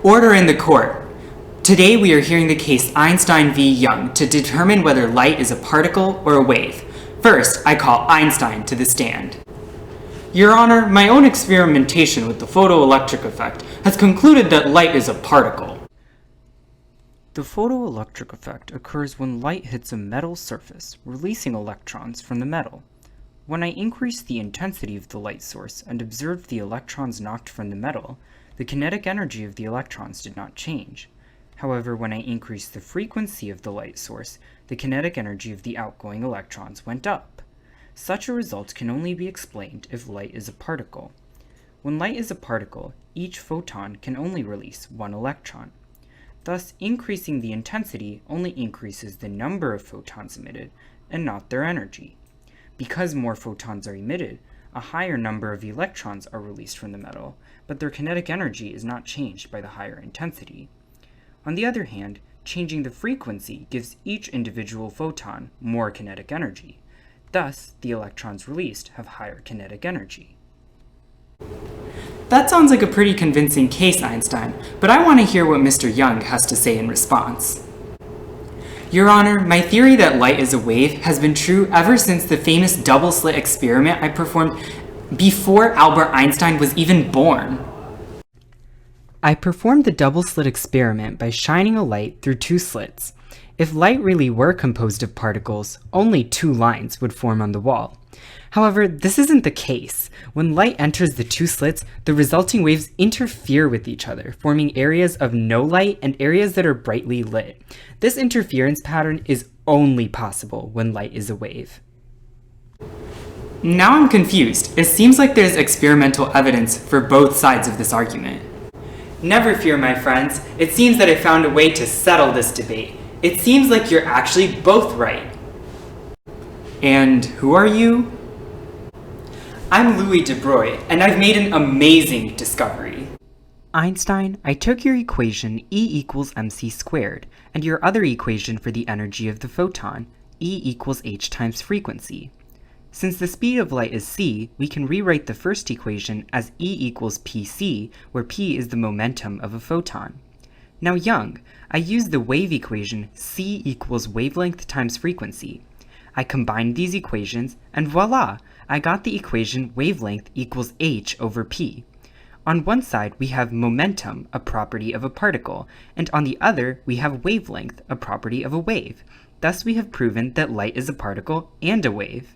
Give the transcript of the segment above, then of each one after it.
Order in the court. Today we are hearing the case Einstein v. Young to determine whether light is a particle or a wave. First, I call Einstein to the stand. Your Honor, my own experimentation with the photoelectric effect has concluded that light is a particle. The photoelectric effect occurs when light hits a metal surface, releasing electrons from the metal. When I increased the intensity of the light source and observed the electrons knocked from the metal, the kinetic energy of the electrons did not change. However, when I increased the frequency of the light source, the kinetic energy of the outgoing electrons went up. Such a result can only be explained if light is a particle. When light is a particle, each photon can only release one electron. Thus, increasing the intensity only increases the number of photons emitted, and not their energy. Because more photons are emitted, a higher number of electrons are released from the metal, but their kinetic energy is not changed by the higher intensity. On the other hand, changing the frequency gives each individual photon more kinetic energy. Thus, the electrons released have higher kinetic energy. That sounds like a pretty convincing case, Einstein, but I want to hear what Mr. Young has to say in response. Your Honor, my theory that light is a wave has been true ever since the famous double-slit experiment I performed before Albert Einstein was even born. I performed the double-slit experiment by shining a light through two slits. If light really were composed of particles, only two lines would form on the wall. However, this isn't the case. When light enters the two slits, the resulting waves interfere with each other, forming areas of no light and areas that are brightly lit. This interference pattern is only possible when light is a wave. Now I'm confused. It seems like there's experimental evidence for both sides of this argument. Never fear, my friends. It seems that I found a way to settle this debate. It seems like you're actually both right. And who are you? I'm Louis de Broglie, and I've made an amazing discovery. Einstein, I took your equation E equals mc squared, and your other equation for the energy of the photon, E equals h times frequency. Since the speed of light is c, we can rewrite the first equation as E equals pc, where p is the momentum of a photon. Now Young, I used the wave equation c equals wavelength times frequency. I combined these equations, and voila! I got the equation wavelength equals h over p. On one side, we have momentum, a property of a particle, and on the other, we have wavelength, a property of a wave. Thus, we have proven that light is a particle and a wave.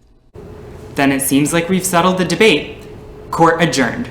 Then it seems like we've settled the debate. Court adjourned.